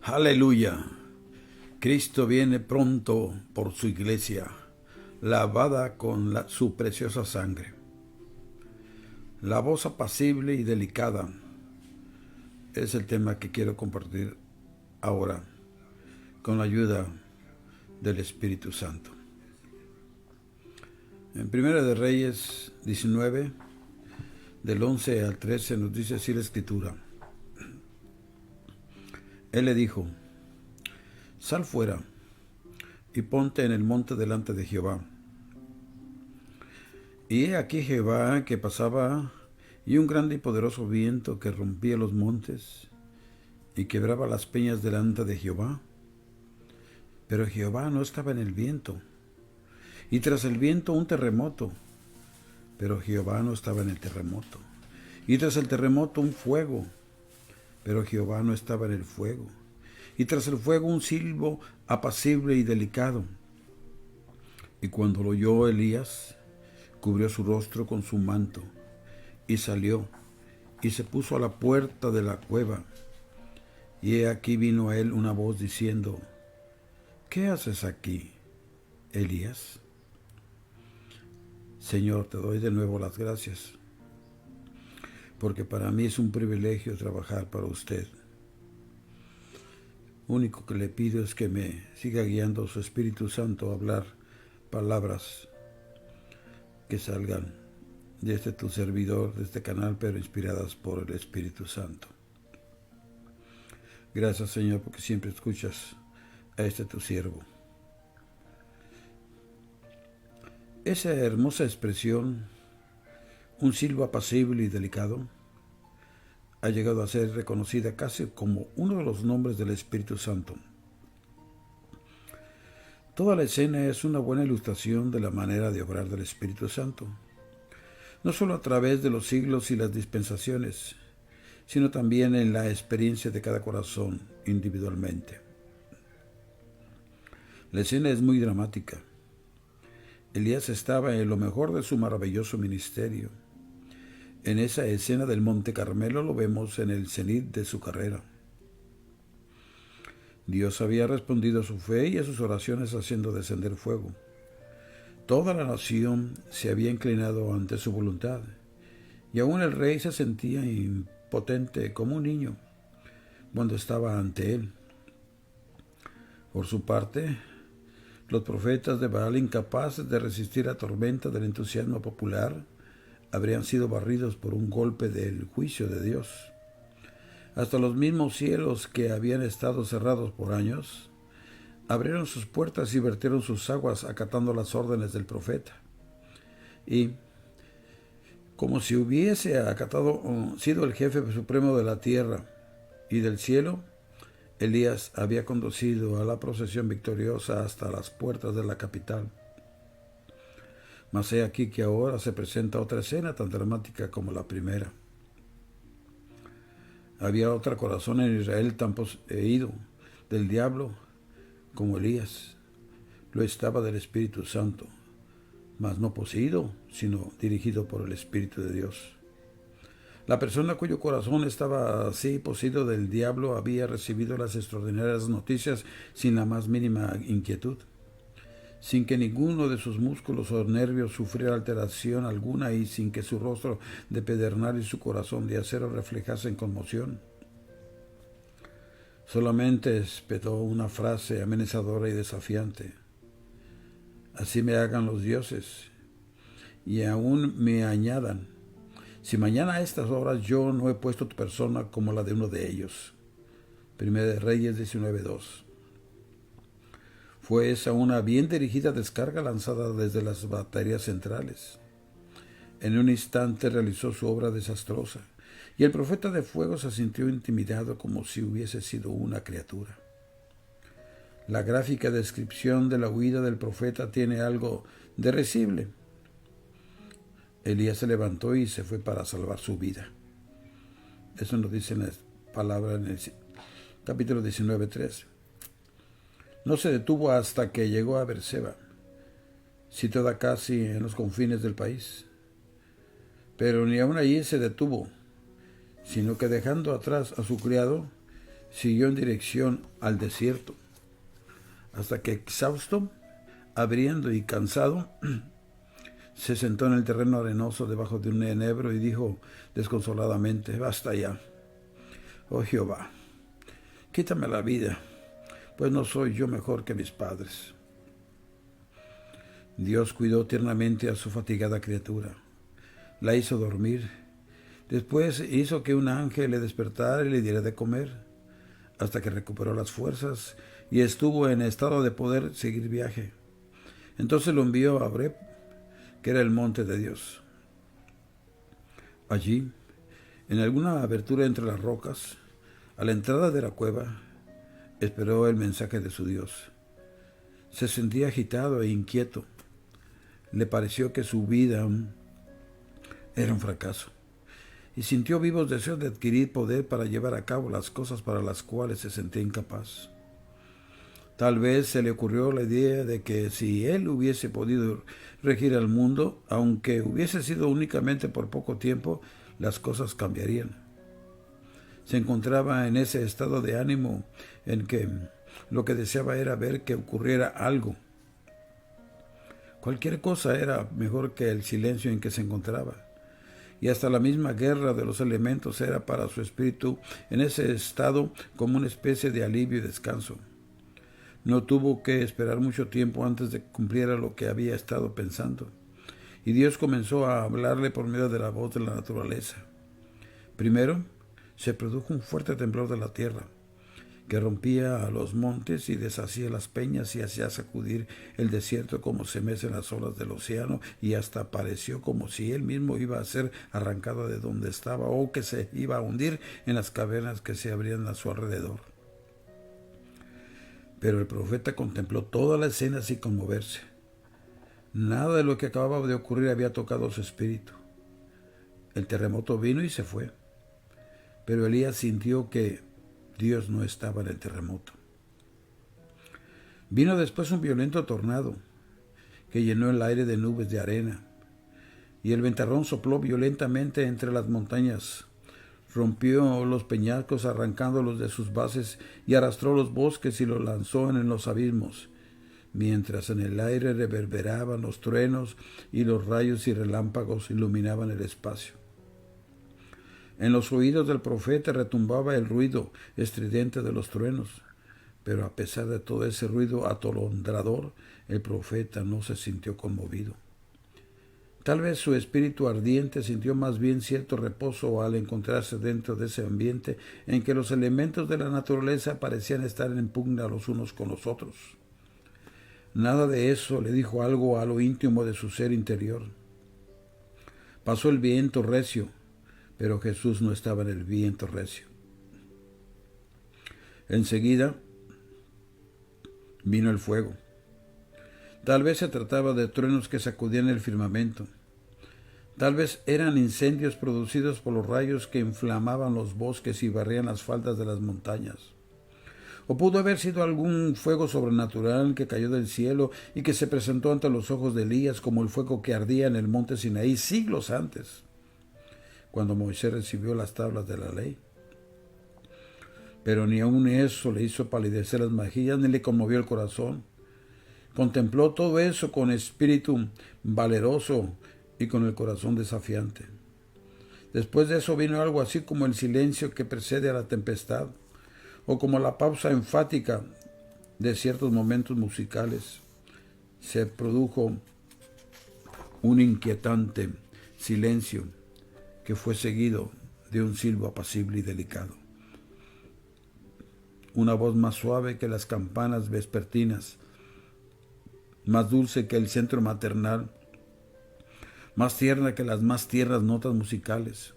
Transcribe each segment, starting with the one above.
Aleluya. Cristo viene pronto por su iglesia, lavada con su preciosa sangre. La voz apacible y delicada es el tema que quiero compartir ahora con la ayuda del Espíritu Santo. En Primera de Reyes 19, del 11 al 13, nos dice así la Escritura. Él le dijo: sal fuera y ponte en el monte delante de Jehová. Y he aquí Jehová que pasaba, y un grande y poderoso viento que rompía los montes y quebraba las peñas delante de Jehová. Pero Jehová no estaba en el viento, y tras el viento un terremoto, pero Jehová no estaba en el terremoto, y tras el terremoto un fuego, pero Jehová no estaba en el fuego, y tras el fuego un silbo apacible y delicado. Y cuando lo oyó Elías, cubrió su rostro con su manto, y salió, y se puso a la puerta de la cueva. Y he aquí vino a él una voz diciendo: ¿qué haces aquí, Elías? Señor, te doy de nuevo las gracias, porque para mí es un privilegio trabajar para usted. Único que le pido es que me siga guiando su Espíritu Santo a hablar palabras que salgan de tu servidor, de este canal, pero inspiradas por el Espíritu Santo. Gracias, Señor, porque siempre escuchas a tu siervo. Esa hermosa expresión, un silbo apacible y delicado, ha llegado a ser reconocida casi como uno de los nombres del Espíritu Santo. Toda la escena es una buena ilustración de la manera de obrar del Espíritu Santo, no solo a través de los siglos y las dispensaciones, sino también en la experiencia de cada corazón individualmente. La escena es muy dramática. Elías estaba en lo mejor de su maravilloso ministerio. En esa escena del Monte Carmelo lo vemos en el cenit de su carrera. Dios había respondido a su fe y a sus oraciones haciendo descender fuego. Toda la nación se había inclinado ante su voluntad, y aún el rey se sentía impotente como un niño cuando estaba ante él. Por su parte, los profetas de Baal, incapaces de resistir la tormenta del entusiasmo popular, habrían sido barridos por un golpe del juicio de Dios. Hasta los mismos cielos, que habían estado cerrados por años, abrieron sus puertas y vertieron sus aguas acatando las órdenes del profeta. Y, como si hubiese sido el jefe supremo de la tierra y del cielo, Elías había conducido a la procesión victoriosa hasta las puertas de la capital. Mas he aquí que ahora se presenta otra escena tan dramática como la primera. Había otro corazón en Israel tan poseído del diablo como Elías. Lo estaba del Espíritu Santo, mas no poseído, sino dirigido por el Espíritu de Dios. La persona cuyo corazón estaba así poseído del diablo había recibido las extraordinarias noticias sin la más mínima inquietud, sin que ninguno de sus músculos o nervios sufriera alteración alguna y sin que su rostro de pedernal y su corazón de acero reflejasen conmoción. Solamente espetó una frase amenazadora y desafiante: así me hagan los dioses, y aún me añadan, si mañana a estas horas yo no he puesto tu persona como la de uno de ellos. Primera de Reyes 19:2. Fue esa una bien dirigida descarga lanzada desde las baterías centrales. En un instante realizó su obra desastrosa, y el profeta de fuego se sintió intimidado como si hubiese sido una criatura. La gráfica descripción de la huida del profeta tiene algo de risible. Elías se levantó y se fue para salvar su vida. Eso nos dice en la palabra en el capítulo 19:3. No se detuvo hasta que llegó a Berseba, situada casi en los confines del país. Pero ni aun allí se detuvo, sino que dejando atrás a su criado, siguió en dirección al desierto, hasta que exhausto, abriendo y cansado, se sentó en el terreno arenoso debajo de un enebro y dijo desconsoladamente: basta ya, oh Jehová, quítame la vida, pues no soy yo mejor que mis padres. Dios cuidó tiernamente a su fatigada criatura, la hizo dormir, después hizo que un ángel le despertara y le diera de comer, hasta que recuperó las fuerzas y estuvo en estado de poder seguir viaje. Entonces lo envió a Horeb, que era el monte de Dios. Allí, en alguna abertura entre las rocas, a la entrada de la cueva, esperó el mensaje de su Dios. Se sentía agitado e inquieto. Le pareció que su vida era un fracaso y sintió vivos deseos de adquirir poder para llevar a cabo las cosas para las cuales se sentía incapaz. Tal vez se le ocurrió la idea de que si él hubiese podido regir al mundo, aunque hubiese sido únicamente por poco tiempo, las cosas cambiarían. Se encontraba en ese estado de ánimo en que lo que deseaba era ver que ocurriera algo. Cualquier cosa era mejor que el silencio en que se encontraba. Y hasta la misma guerra de los elementos era para su espíritu en ese estado como una especie de alivio y descanso. No tuvo que esperar mucho tiempo antes de que cumpliera lo que había estado pensando. Y Dios comenzó a hablarle por medio de la voz de la naturaleza. Primero, se produjo un fuerte temblor de la tierra, que rompía a los montes y deshacía las peñas y hacía sacudir el desierto como se mecen las olas del océano, y hasta pareció como si él mismo iba a ser arrancado de donde estaba o que se iba a hundir en las cavernas que se abrían a su alrededor. Pero el profeta contempló toda la escena sin conmoverse. Nada de lo que acababa de ocurrir había tocado su espíritu. El terremoto vino y se fue, pero Elías sintió que Dios no estaba en el terremoto. Vino después un violento tornado que llenó el aire de nubes de arena, y el ventarrón sopló violentamente entre las montañas, rompió los peñascos arrancándolos de sus bases y arrastró los bosques y los lanzó en los abismos, mientras en el aire reverberaban los truenos y los rayos y relámpagos iluminaban el espacio. En los oídos del profeta retumbaba el ruido estridente de los truenos, pero a pesar de todo ese ruido atolondrador, el profeta no se sintió conmovido. Tal vez su espíritu ardiente sintió más bien cierto reposo al encontrarse dentro de ese ambiente en que los elementos de la naturaleza parecían estar en pugna los unos con los otros. Nada de eso le dijo algo a lo íntimo de su ser interior. Pasó el viento recio, pero Jesús no estaba en el viento recio. Enseguida vino el fuego. Tal vez se trataba de truenos que sacudían el firmamento. Tal vez eran incendios producidos por los rayos que inflamaban los bosques y barrían las faldas de las montañas. O pudo haber sido algún fuego sobrenatural que cayó del cielo y que se presentó ante los ojos de Elías como el fuego que ardía en el monte Sinaí siglos antes, cuando Moisés recibió las tablas de la ley. Pero ni aun eso le hizo palidecer las mejillas ni le conmovió el corazón. Contempló todo eso con espíritu valeroso y con el corazón desafiante. Después de eso vino algo así como el silencio que precede a la tempestad, o como la pausa enfática de ciertos momentos musicales. Se produjo un inquietante silencio que fue seguido de un silbo apacible y delicado. Una voz más suave que las campanas vespertinas, más dulce que el centro maternal, más tierna que las más tiernas notas musicales.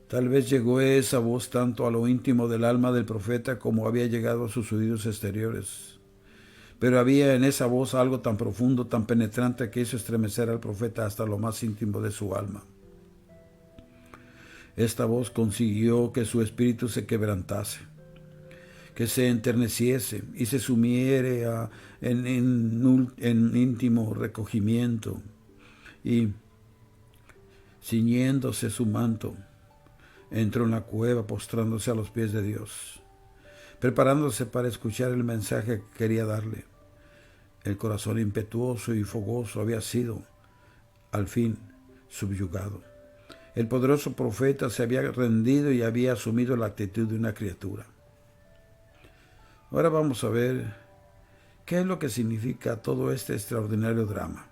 Tal vez llegó esa voz tanto a lo íntimo del alma del profeta como había llegado a sus oídos exteriores. Pero había en esa voz algo tan profundo, tan penetrante, que hizo estremecer al profeta hasta lo más íntimo de su alma. Esta voz consiguió que su espíritu se quebrantase, que se enterneciese y se sumiera en íntimo recogimiento, y, ciñéndose su manto, entró en la cueva postrándose a los pies de Dios. preparándose para escuchar el mensaje que quería darle. El corazón impetuoso y fogoso había sido, al fin, subyugado. El poderoso profeta se había rendido y había asumido la actitud de una criatura. Ahora vamos a ver qué es lo que significa todo este extraordinario drama.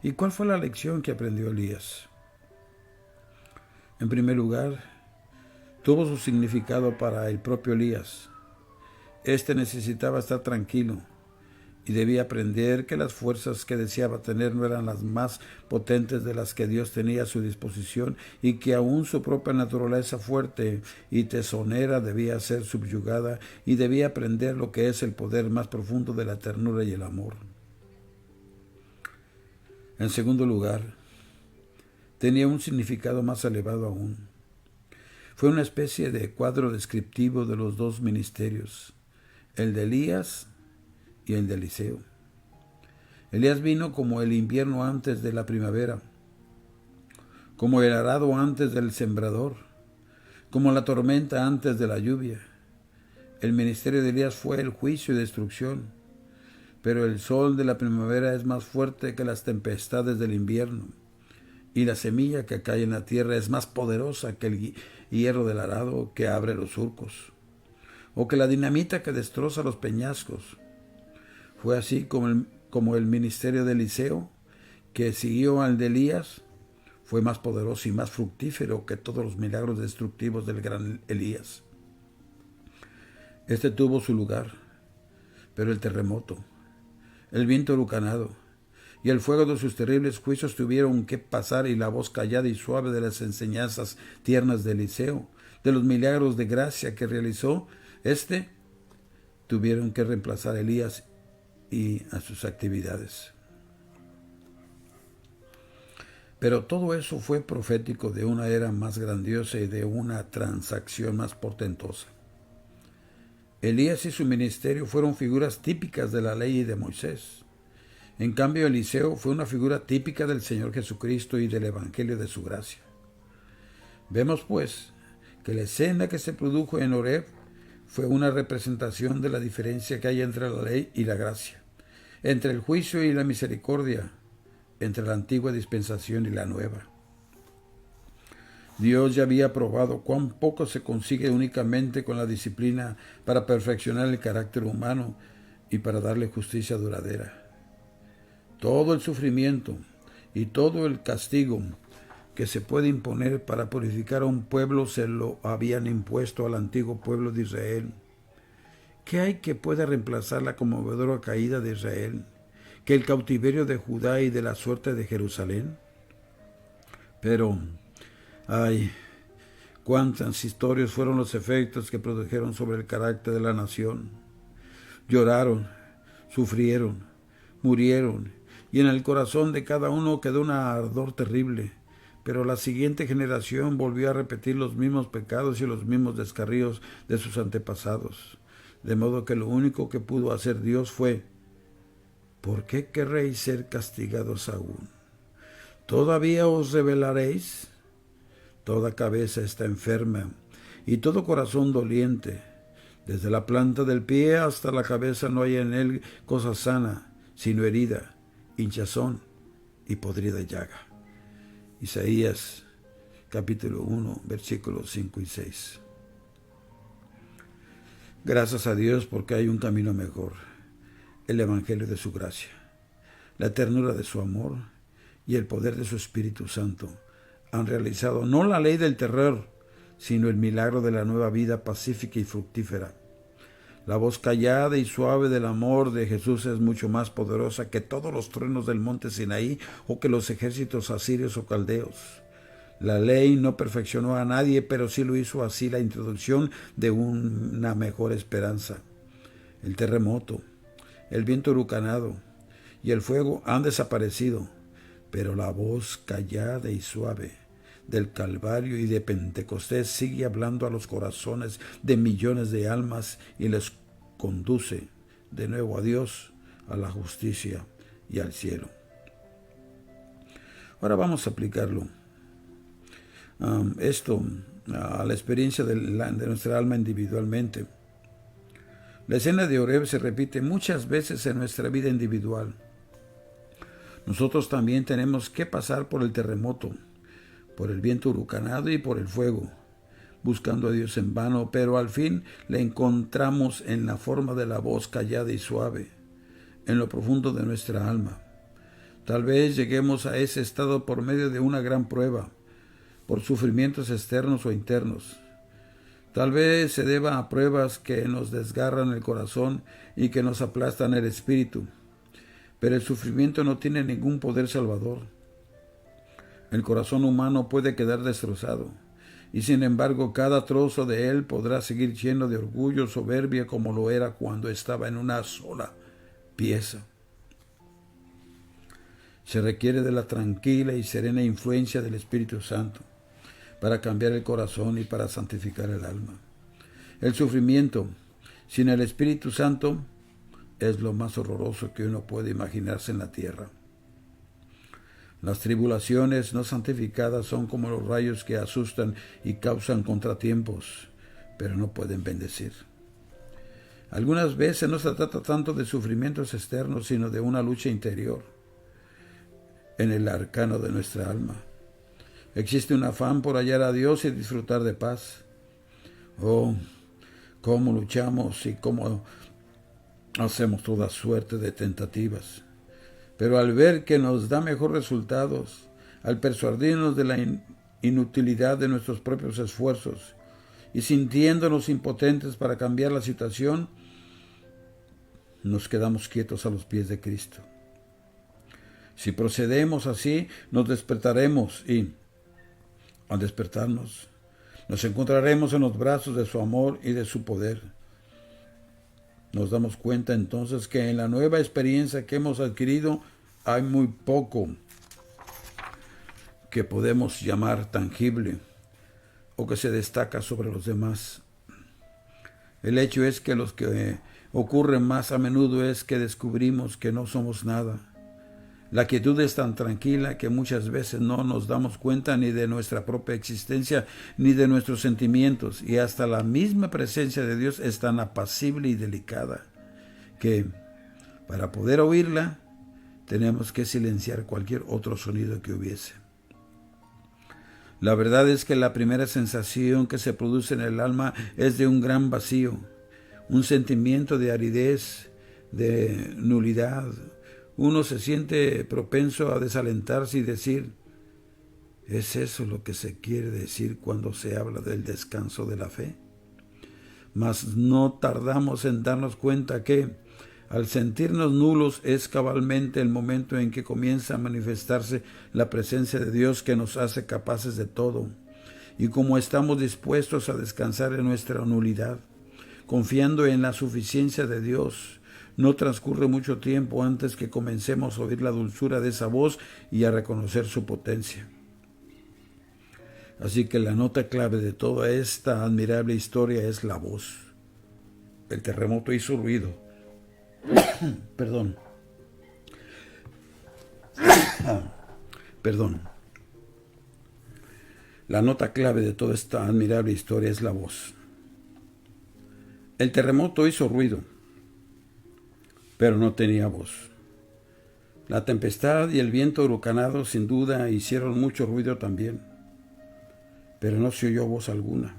¿Y cuál fue la lección que aprendió Elías? En primer lugar, tuvo su significado para el propio Elías. Este necesitaba estar tranquilo y debía aprender que las fuerzas que deseaba tener no eran las más potentes de las que Dios tenía a su disposición y que aún su propia naturaleza fuerte y tesonera debía ser subyugada y debía aprender lo que es el poder más profundo de la ternura y el amor. En segundo lugar, tenía un significado más elevado aún. Fue una especie de cuadro descriptivo de los dos ministerios, el de Elías y el de Eliseo. Elías vino como el invierno antes de la primavera, como el arado antes del sembrador, como la tormenta antes de la lluvia. El ministerio de Elías fue el juicio y destrucción, pero el sol de la primavera es más fuerte que las tempestades del invierno, y la semilla que cae en la tierra es más poderosa que el hierro del arado que abre los surcos, o que la dinamita que destroza los peñascos. Fue así como el ministerio de Eliseo, que siguió al de Elías, fue más poderoso y más fructífero que todos los milagros destructivos del gran Elías. Este tuvo su lugar, pero el terremoto, el viento huracanado y el fuego de sus terribles juicios tuvieron que pasar, y la voz callada y suave de las enseñanzas tiernas de Eliseo, de los milagros de gracia que realizó, tuvieron que reemplazar a Elías y a sus actividades. Pero todo eso fue profético de una era más grandiosa y de una transacción más portentosa. Elías y su ministerio fueron figuras típicas de la ley y de Moisés. En cambio, Eliseo fue una figura típica del Señor Jesucristo y del Evangelio de su gracia. Vemos, pues, que la escena que se produjo en Horeb fue una representación de la diferencia que hay entre la ley y la gracia, entre el juicio y la misericordia, entre la antigua dispensación y la nueva. Dios ya había probado cuán poco se consigue únicamente con la disciplina para perfeccionar el carácter humano y para darle justicia duradera. Todo el sufrimiento y todo el castigo que se puede imponer para purificar a un pueblo se lo habían impuesto al antiguo pueblo de Israel. ¿Qué hay que pueda reemplazar la conmovedora caída de Israel, que el cautiverio de Judá y de la suerte de Jerusalén? Pero, ay, cuántas historias fueron los efectos que produjeron sobre el carácter de la nación. Lloraron, sufrieron, murieron, y en el corazón de cada uno quedó un ardor terrible. Pero la siguiente generación volvió a repetir los mismos pecados y los mismos descarríos de sus antepasados. De modo que lo único que pudo hacer Dios fue: ¿por qué querréis ser castigados aún? ¿Todavía os rebelaréis? Toda cabeza está enferma y todo corazón doliente. Desde la planta del pie hasta la cabeza no hay en él cosa sana, sino herida, hinchazón y podrida llaga. Isaías capítulo 1, versículos 5 y 6. Gracias a Dios porque hay un camino mejor, el Evangelio de su gracia. La ternura de su amor y el poder de su Espíritu Santo han realizado no la ley del terror, sino el milagro de la nueva vida pacífica y fructífera. La voz callada y suave del amor de Jesús es mucho más poderosa que todos los truenos del monte Sinaí o que los ejércitos asirios o caldeos. La ley no perfeccionó a nadie, pero sí lo hizo así la introducción de una mejor esperanza. El terremoto, el viento huracanado y el fuego han desaparecido, pero la voz callada y suave del Calvario y de Pentecostés sigue hablando a los corazones de millones de almas y les conduce de nuevo a Dios, a la justicia y al cielo. Ahora vamos a aplicarlo a la experiencia de nuestra alma individualmente. La escena de Horeb se repite muchas veces en nuestra vida individual. Nosotros también tenemos que pasar por el terremoto, por el viento huracanado y por el fuego, buscando a Dios en vano, pero al fin le encontramos en la forma de la voz callada y suave, en lo profundo de nuestra alma. Tal vez lleguemos a ese estado por medio de una gran prueba, por sufrimientos externos o internos. Tal vez se deba a pruebas que nos desgarran el corazón y que nos aplastan el espíritu. Pero el sufrimiento no tiene ningún poder salvador. El corazón humano puede quedar destrozado, y sin embargo cada trozo de él podrá seguir lleno de orgullo, soberbia, como lo era cuando estaba en una sola pieza. Se requiere de la tranquila y serena influencia del Espíritu Santo para cambiar el corazón y para santificar el alma. El sufrimiento sin el Espíritu Santo es lo más horroroso que uno puede imaginarse en la tierra. Las tribulaciones no santificadas son como los rayos que asustan y causan contratiempos, pero no pueden bendecir. Algunas veces no se trata tanto de sufrimientos externos, sino de una lucha interior en el arcano de nuestra alma. Existe un afán por hallar a Dios y disfrutar de paz. Oh, cómo luchamos y cómo hacemos toda suerte de tentativas. Pero al ver que nos da mejores resultados, al persuadirnos de la inutilidad de nuestros propios esfuerzos y sintiéndonos impotentes para cambiar la situación, nos quedamos quietos a los pies de Cristo. Si procedemos así, nos despertaremos y, al despertarnos, nos encontraremos en los brazos de su amor y de su poder. Nos damos cuenta entonces que en la nueva experiencia que hemos adquirido hay muy poco que podemos llamar tangible o que se destaca sobre los demás. El hecho es que lo que ocurre más a menudo es que descubrimos que no somos nada. La quietud es tan tranquila que muchas veces no nos damos cuenta ni de nuestra propia existencia ni de nuestros sentimientos, y hasta la misma presencia de Dios es tan apacible y delicada que para poder oírla tenemos que silenciar cualquier otro sonido que hubiese. La verdad es que la primera sensación que se produce en el alma es de un gran vacío, un sentimiento de aridez, de nulidad. Uno se siente propenso a desalentarse y decir, ¿es eso lo que se quiere decir cuando se habla del descanso de la fe? Mas no tardamos en darnos cuenta que, al sentirnos nulos, es cabalmente el momento en que comienza a manifestarse la presencia de Dios que nos hace capaces de todo. Y como estamos dispuestos a descansar en nuestra nulidad, confiando en la suficiencia de Dios, no transcurre mucho tiempo antes que comencemos a oír la dulzura de esa voz y a reconocer su potencia. Así que la nota clave de toda esta admirable historia es la voz. El terremoto hizo ruido. Perdón. La nota clave de toda esta admirable historia es la voz. El terremoto hizo ruido, pero no tenía voz. La tempestad y el viento huracanado sin duda hicieron mucho ruido también, pero no se oyó voz alguna.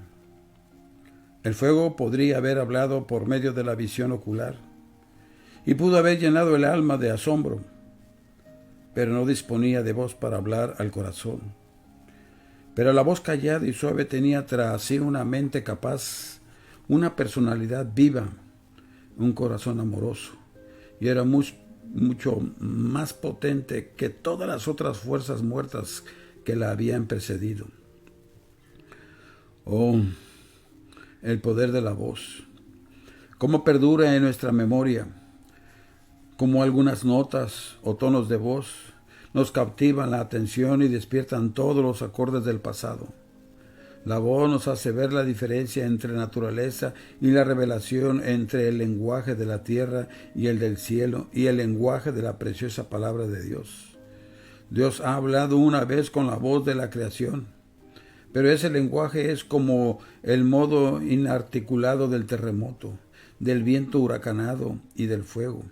El fuego podría haber hablado por medio de la visión ocular y pudo haber llenado el alma de asombro, pero no disponía de voz para hablar al corazón. Pero la voz callada y suave tenía tras sí una mente capaz, una personalidad viva, un corazón amoroso, y era mucho más potente que todas las otras fuerzas muertas que la habían precedido. Oh, el poder de la voz. Cómo perdura en nuestra memoria, cómo algunas notas o tonos de voz nos cautivan la atención y despiertan todos los acordes del pasado. La voz nos hace ver la diferencia entre naturaleza y la revelación entre el lenguaje de la tierra y el del cielo y el lenguaje de la preciosa palabra de Dios. Dios ha hablado una vez con la voz de la creación, pero ese lenguaje es como el modo inarticulado del terremoto. del viento huracanado y del fuego.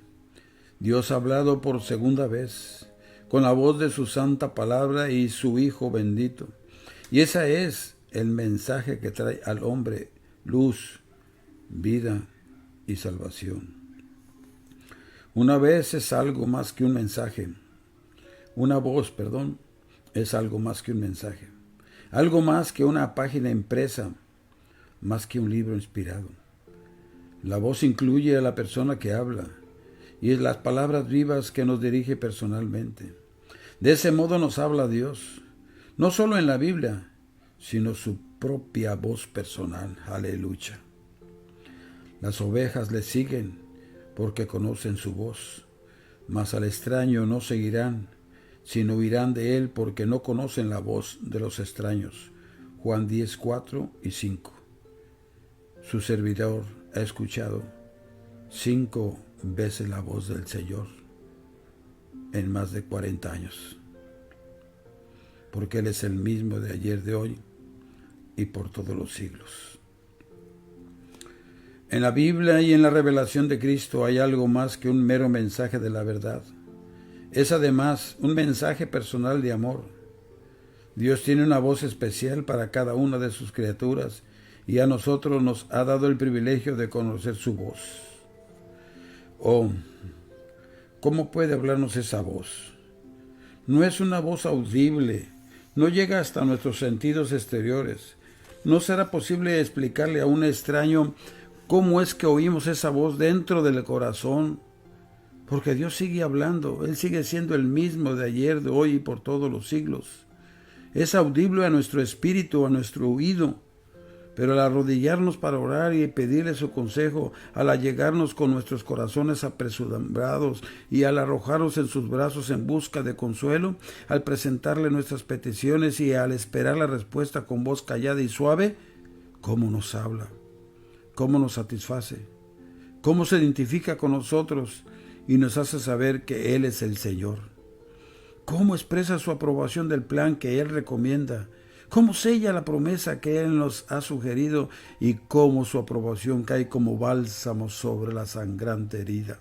Dios ha hablado por segunda vez, con la voz de su santa palabra y su Hijo bendito. Y ese es el mensaje que trae al hombre luz, vida y salvación. Una voz es algo más que un mensaje. Una voz, es algo más que un mensaje. Algo más que una página impresa, más que un libro inspirado. La voz incluye a la persona que habla y es las palabras vivas que nos dirige personalmente. De ese modo nos habla Dios, no solo en la Biblia, sino su propia voz personal. Aleluya. Las ovejas le siguen porque conocen su voz, mas al extraño no seguirán, sino huirán de él porque no conocen la voz de los extraños. Juan 10, 4 y 5. Su servidor ha escuchado 5 veces la voz del Señor en más de 40 años, porque Él es el mismo de ayer, de hoy y por todos los siglos. En la Biblia y en la revelación de Cristo hay algo más que un mero mensaje de la verdad. Es además un mensaje personal de amor. Dios tiene una voz especial para cada una de sus criaturas y a nosotros nos ha dado el privilegio de conocer su voz. Oh, ¿cómo puede hablarnos esa voz? No es una voz audible, no llega hasta nuestros sentidos exteriores. No será posible explicarle a un extraño cómo es que oímos esa voz dentro del corazón, porque Dios sigue hablando, Él sigue siendo el mismo de ayer, de hoy y por todos los siglos. Es audible a nuestro espíritu, a nuestro oído, pero al arrodillarnos para orar y pedirle su consejo, al allegarnos con nuestros corazones apresurados y al arrojarnos en sus brazos en busca de consuelo, al presentarle nuestras peticiones y al esperar la respuesta con voz callada y suave, ¿cómo nos habla? ¿Cómo nos satisface? ¿Cómo se identifica con nosotros y nos hace saber que Él es el Señor? ¿Cómo expresa su aprobación del plan que Él recomienda? ¿Cómo sella la promesa que Él nos ha sugerido? Y cómo su aprobación cae como bálsamo sobre la sangrante herida.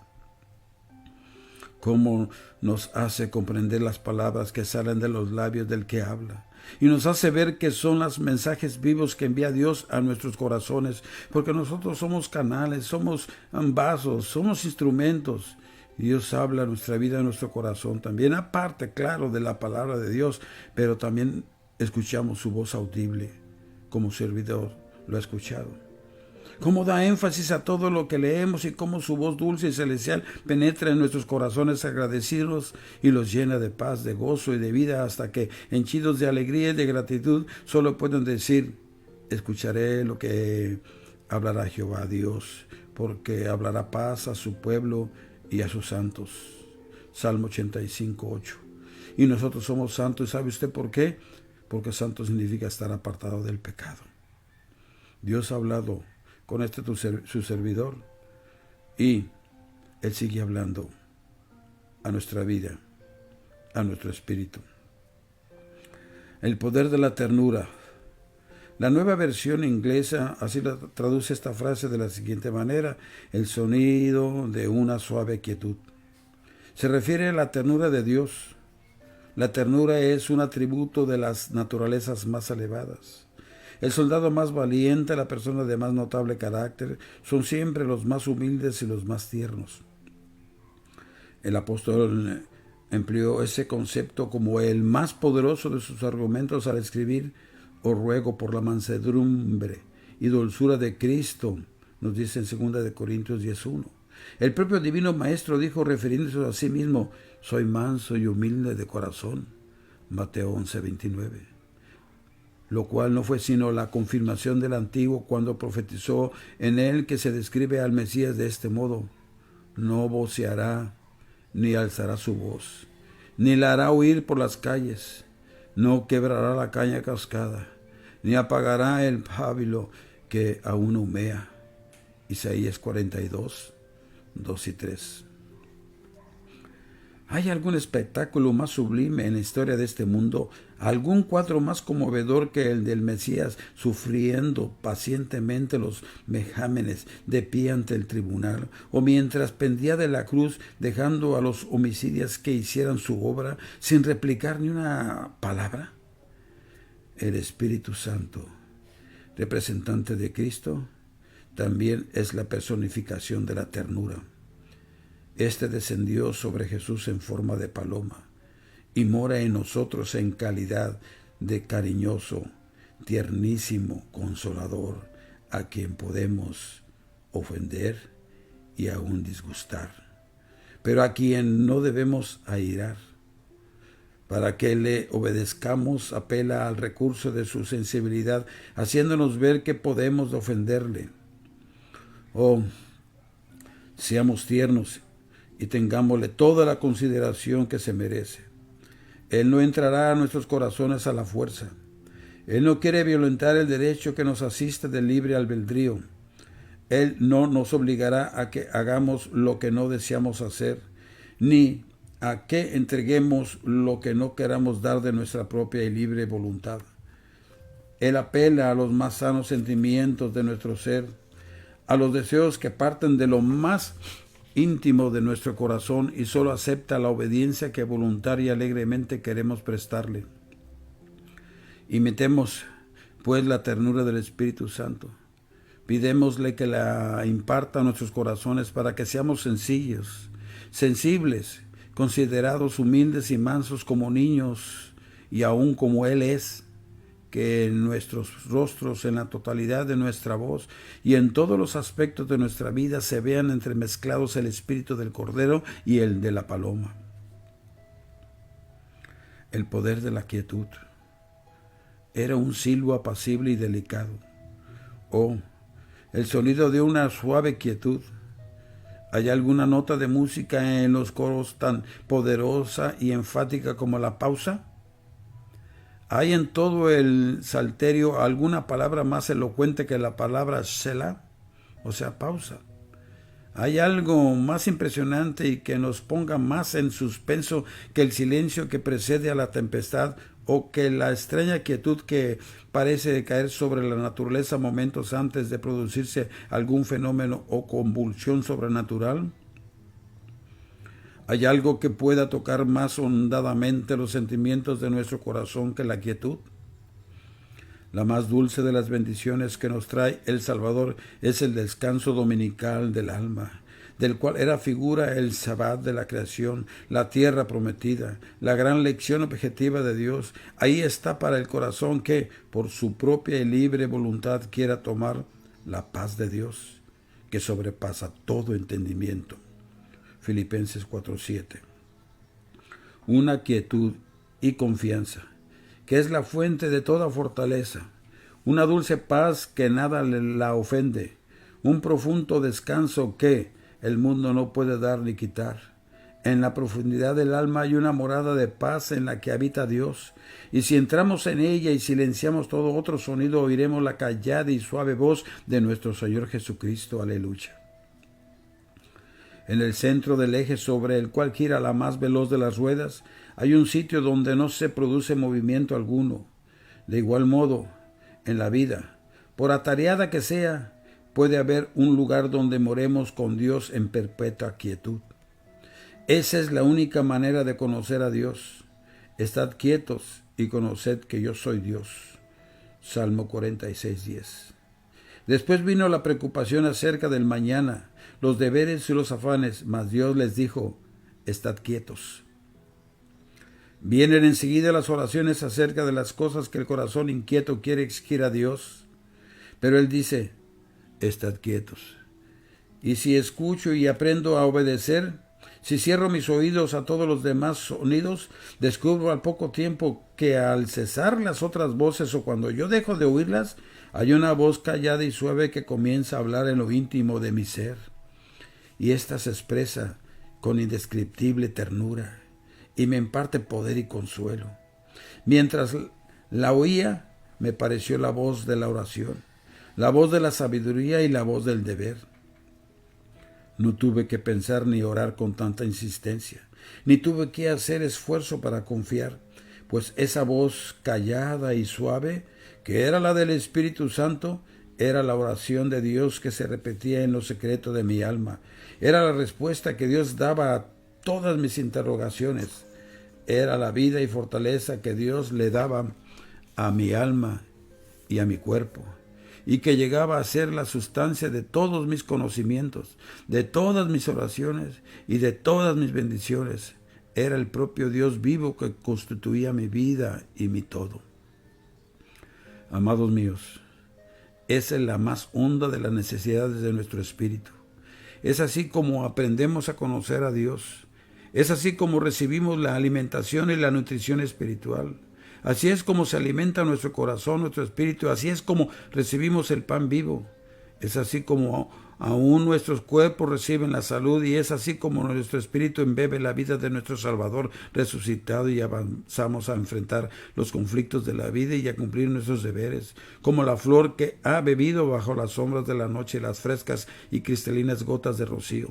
Cómo nos hace comprender las palabras que salen de los labios del que habla. Y nos hace ver que son los mensajes vivos que envía Dios a nuestros corazones, porque nosotros somos canales, somos vasos, somos instrumentos. Y Dios habla a nuestra vida, a nuestro corazón también, aparte, claro, de la palabra de Dios, pero también escuchamos su voz audible, como servidor lo ha escuchado. Cómo da énfasis a todo lo que leemos y cómo su voz dulce y celestial penetra en nuestros corazones agradecidos y los llena de paz, de gozo y de vida hasta que, henchidos de alegría y de gratitud, solo pueden decir: escucharé lo que hablará Jehová Dios, porque hablará paz a su pueblo y a sus santos. Salmo 85, 8. Y nosotros somos santos, ¿y sabe usted por qué? Porque santo significa estar apartado del pecado. Dios ha hablado con su servidor, y Él sigue hablando a nuestra vida, a nuestro espíritu. El poder de la ternura. La nueva versión inglesa así traduce esta frase de la siguiente manera: el sonido de una suave quietud. Se refiere a la ternura de Dios. La ternura es un atributo de las naturalezas más elevadas. El soldado más valiente, la persona de más notable carácter, son siempre los más humildes y los más tiernos. El apóstol empleó ese concepto como el más poderoso de sus argumentos al escribir: os ruego por la mansedumbre y dulzura de Cristo, nos dice en 2 Corintios 10:1. El propio Divino Maestro dijo, refiriéndose a sí mismo: soy manso y humilde de corazón, Mateo 11:29. Lo cual no fue sino la confirmación del Antiguo cuando profetizó en él, que se describe al Mesías de este modo: no voceará, ni alzará su voz, ni la hará huir por las calles, no quebrará la caña cascada, ni apagará el pábilo que aún humea. Isaías 42, 2 y 3. ¿Hay algún espectáculo más sublime en la historia de este mundo algún cuadro más conmovedor que el del Mesías sufriendo pacientemente los vejámenes de pie ante el tribunal, o mientras pendía de la cruz dejando a los homicidas que hicieran su obra sin replicar ni una palabra? El Espíritu Santo, representante de Cristo, también es la personificación de la ternura. Este descendió sobre Jesús en forma de paloma y mora en nosotros en calidad de cariñoso, tiernísimo consolador, a quien podemos ofender y aún disgustar, pero a quien no debemos airar. Para que le obedezcamos, apela al recurso de su sensibilidad, haciéndonos ver que podemos ofenderle. Oh, seamos tiernos y tengámosle toda la consideración que se merece. Él no entrará a nuestros corazones a la fuerza. Él no quiere violentar el derecho que nos asiste del libre albedrío. Él no nos obligará a que hagamos lo que no deseamos hacer, ni a que entreguemos lo que no queramos dar de nuestra propia y libre voluntad. Él apela a los más sanos sentimientos de nuestro ser, a los deseos que parten de lo más íntimo de nuestro corazón, y solo acepta la obediencia que voluntaria y alegremente queremos prestarle. Imitemos, pues, la ternura del Espíritu Santo. Pidémosle que la imparta a nuestros corazones para que seamos sencillos, sensibles, considerados, humildes y mansos como niños, y aún como Él es, que en nuestros rostros, en la totalidad de nuestra voz y en todos los aspectos de nuestra vida se vean entremezclados el espíritu del Cordero y el de la paloma. El poder de la quietud era un silbo apacible y delicado. Oh, el sonido de una suave quietud. ¿Hay alguna nota de música en los coros tan poderosa y enfática como la pausa? ¿Hay en todo el salterio alguna palabra más elocuente que la palabra Selah? O sea, pausa. ¿Hay algo más impresionante y que nos ponga más en suspenso que el silencio que precede a la tempestad, o que la extraña quietud que parece caer sobre la naturaleza momentos antes de producirse algún fenómeno o convulsión sobrenatural? ¿Hay algo que pueda tocar más hondamente los sentimientos de nuestro corazón que la quietud? La más dulce de las bendiciones que nos trae el Salvador es el descanso dominical del alma, del cual era figura el Sabbat de la creación, la tierra prometida, la gran lección objetiva de Dios. Ahí está para el corazón que, por su propia y libre voluntad, quiera tomar la paz de Dios, que sobrepasa todo entendimiento. Filipenses 4:7. Una quietud y confianza, que es la fuente de toda fortaleza, una dulce paz que nada la ofende, un profundo descanso que el mundo no puede dar ni quitar. En la profundidad del alma hay una morada de paz en la que habita Dios, y si entramos en ella y silenciamos todo otro sonido, oiremos la callada y suave voz de nuestro Señor Jesucristo. Aleluya. En el centro del eje sobre el cual gira la más veloz de las ruedas, hay un sitio donde no se produce movimiento alguno. De igual modo, en la vida, por atareada que sea, puede haber un lugar donde moremos con Dios en perpetua quietud. Esa es la única manera de conocer a Dios. Estad quietos y conoced que yo soy Dios. Salmo 46:10. Después vino la preocupación acerca del mañana, los deberes y los afanes, mas Dios les dijo: estad quietos. Vienen enseguida las oraciones acerca de las cosas que el corazón inquieto quiere exigir a Dios. Pero Él dice: estad quietos. Y si escucho y aprendo a obedecer, si cierro mis oídos a todos los demás sonidos, descubro al poco tiempo que al cesar las otras voces, o cuando yo dejo de oírlas, hay una voz callada y suave que comienza a hablar en lo íntimo de mi ser. Y ésta se expresa con indescriptible ternura y me imparte poder y consuelo. Mientras la oía, me pareció la voz de la oración, la voz de la sabiduría y la voz del deber. No tuve que pensar ni orar con tanta insistencia, ni tuve que hacer esfuerzo para confiar, pues esa voz callada y suave, que era la del Espíritu Santo, era la oración de Dios que se repetía en lo secreto de mi alma. Era la respuesta que Dios daba a todas mis interrogaciones. Era la vida y fortaleza que Dios le daba a mi alma y a mi cuerpo, y que llegaba a ser la sustancia de todos mis conocimientos, de todas mis oraciones y de todas mis bendiciones. Era el propio Dios vivo que constituía mi vida y mi todo. Amados míos, esa es la más honda de las necesidades de nuestro espíritu. Es así como aprendemos a conocer a Dios. Es así como recibimos la alimentación y la nutrición espiritual. Así es como se alimenta nuestro corazón, nuestro espíritu. Así es como recibimos el pan vivo. Es así como aún nuestros cuerpos reciben la salud, y es así como nuestro espíritu embebe la vida de nuestro Salvador resucitado, y avanzamos a enfrentar los conflictos de la vida y a cumplir nuestros deberes, como la flor que ha bebido bajo las sombras de la noche las frescas y cristalinas gotas de rocío.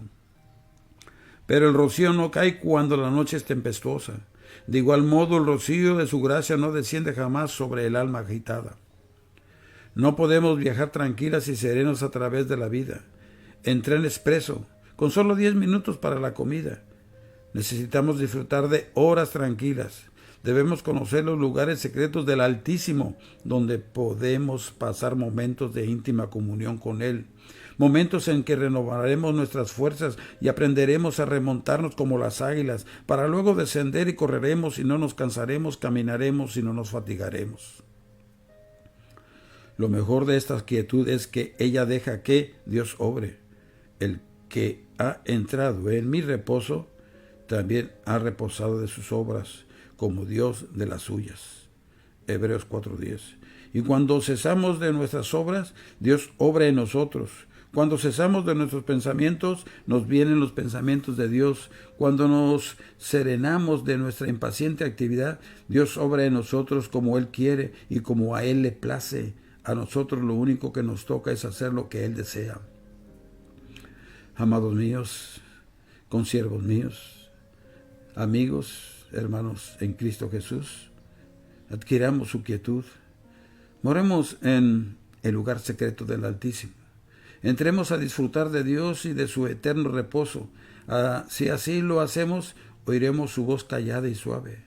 Pero el rocío no cae cuando la noche es tempestuosa. De igual modo, el rocío de su gracia no desciende jamás sobre el alma agitada. No podemos viajar tranquilas y serenos a través de la vida, en tren expreso, con solo 10 minutos para la comida. Necesitamos disfrutar de horas tranquilas. Debemos conocer los lugares secretos del Altísimo, donde podemos pasar momentos de íntima comunión con Él, momentos en que renovaremos nuestras fuerzas y aprenderemos a remontarnos como las águilas, para luego descender, y correremos y no nos cansaremos, caminaremos y no nos fatigaremos. Lo mejor de esta quietud es que ella deja que Dios obre. El que ha entrado en mi reposo también ha reposado de sus obras, como Dios de las suyas. Hebreos 4:10. Y cuando cesamos de nuestras obras, Dios obra en nosotros. Cuando cesamos de nuestros pensamientos, nos vienen los pensamientos de Dios. Cuando nos serenamos de nuestra impaciente actividad, Dios obra en nosotros como Él quiere y como a Él le place. A nosotros lo único que nos toca es hacer lo que Él desea. Amados míos, consiervos míos, amigos, hermanos en Cristo Jesús, adquiramos su quietud. Moremos en el lugar secreto del Altísimo. Entremos a disfrutar de Dios y de su eterno reposo. Si así lo hacemos, oiremos su voz callada y suave.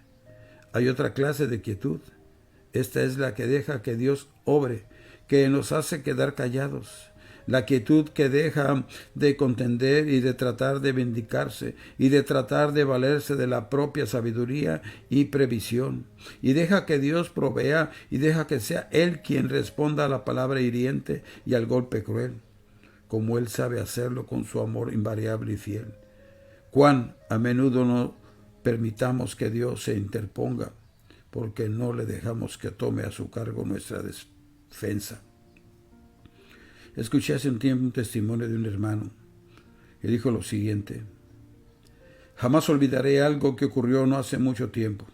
Hay otra clase de quietud. Esta es la que deja que Dios obre, que nos hace quedar callados. La quietud que deja de contender y de tratar de vindicarse y de tratar de valerse de la propia sabiduría y previsión. Y deja que Dios provea y deja que sea Él quien responda a la palabra hiriente y al golpe cruel, como Él sabe hacerlo con su amor invariable y fiel. Cuán a menudo no permitamos que Dios se interponga, porque no le dejamos que tome a su cargo nuestra defensa. Escuché hace un tiempo un testimonio de un hermano que dijo lo siguiente: jamás olvidaré algo que ocurrió no hace mucho tiempo.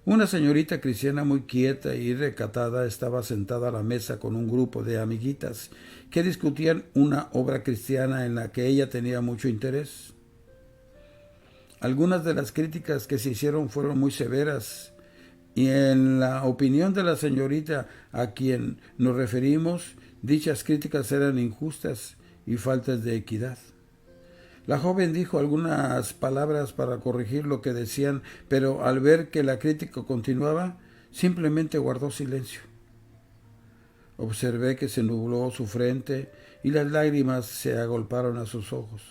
Una señorita cristiana muy quieta y recatada estaba sentada a la mesa con un grupo de amiguitas que discutían una obra cristiana en la que ella tenía mucho interés. Algunas de las críticas que se hicieron fueron muy severas, y en la opinión de la señorita a quien nos referimos, dichas críticas eran injustas y faltas de equidad. La joven dijo algunas palabras para corregir lo que decían, pero al ver que la crítica continuaba, simplemente guardó silencio. Observé que se nubló su frente y las lágrimas se agolparon a sus ojos.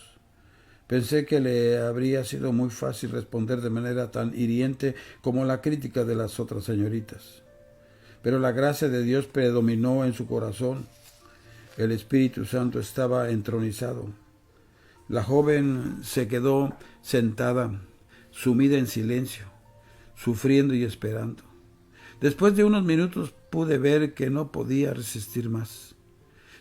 Pensé que le habría sido muy fácil responder de manera tan hiriente como la crítica de las otras señoritas. Pero la gracia de Dios predominó en su corazón. El Espíritu Santo estaba entronizado. La joven se quedó sentada, sumida en silencio, sufriendo y esperando. Después de unos minutos pude ver que no podía resistir más.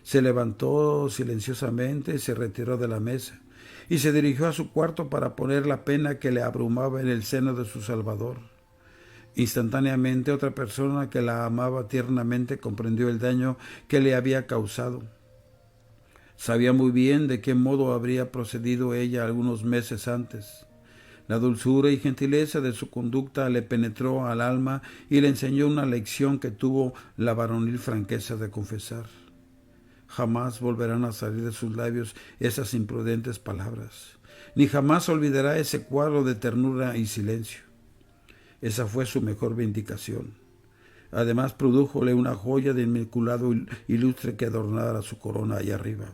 Se levantó silenciosamente, se retiró de la mesa y se dirigió a su cuarto para poner la pena que le abrumaba en el seno de su Salvador. Instantáneamente otra persona que la amaba tiernamente comprendió el daño que le había causado. Sabía muy bien de qué modo habría procedido ella algunos meses antes, La dulzura y gentileza de su conducta le penetró al alma y le enseñó una lección que tuvo la varonil franqueza de confesar. Jamás volverán a salir de sus labios esas imprudentes palabras, ni jamás olvidará ese cuadro de ternura y silencio. Esa fue su mejor vindicación. Además, prodújole una joya de inmaculado ilustre que adornara su corona allá arriba.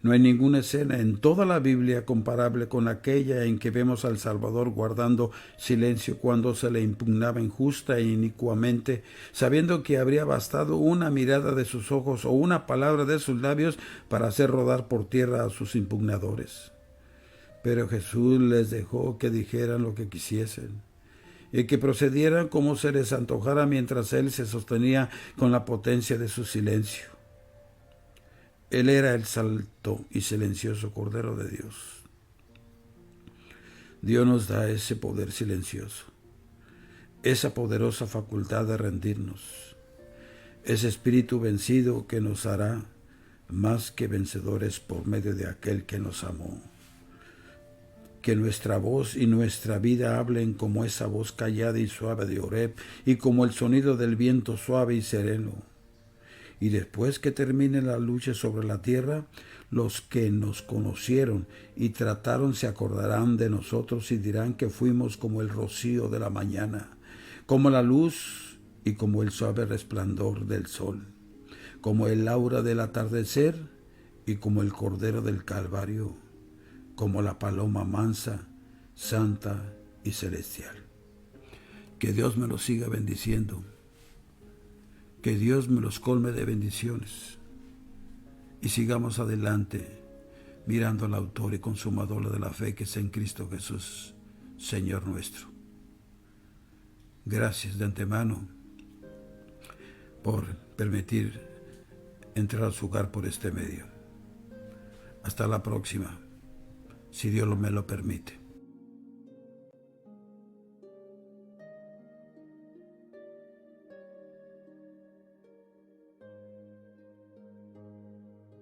No hay ninguna escena en toda la Biblia comparable con aquella en que vemos al Salvador guardando silencio cuando se le impugnaba injusta e inicuamente, sabiendo que habría bastado una mirada de sus ojos o una palabra de sus labios para hacer rodar por tierra a sus impugnadores. Pero Jesús les dejó que dijeran lo que quisiesen y que procedieran como se les antojara mientras Él se sostenía con la potencia de su silencio. Él era el santo y silencioso Cordero de Dios. Dios nos da ese poder silencioso, esa poderosa facultad de rendirnos, ese espíritu vencido que nos hará más que vencedores por medio de aquel que nos amó. Que nuestra voz y nuestra vida hablen como esa voz callada y suave de Oreb y como el sonido del viento suave y sereno. Y después que termine la lucha sobre la tierra, los que nos conocieron y trataron se acordarán de nosotros y dirán que fuimos como el rocío de la mañana, como la luz y como el suave resplandor del sol, como el aura del atardecer y como el cordero del Calvario, como la paloma mansa, santa y celestial. Que Dios me los siga bendiciendo. Que Dios me los colme de bendiciones y sigamos adelante mirando al autor y consumador de la fe que es en Cristo Jesús, Señor nuestro. Gracias de antemano por permitir entrar a su hogar por este medio. Hasta la próxima, si Dios me lo permite.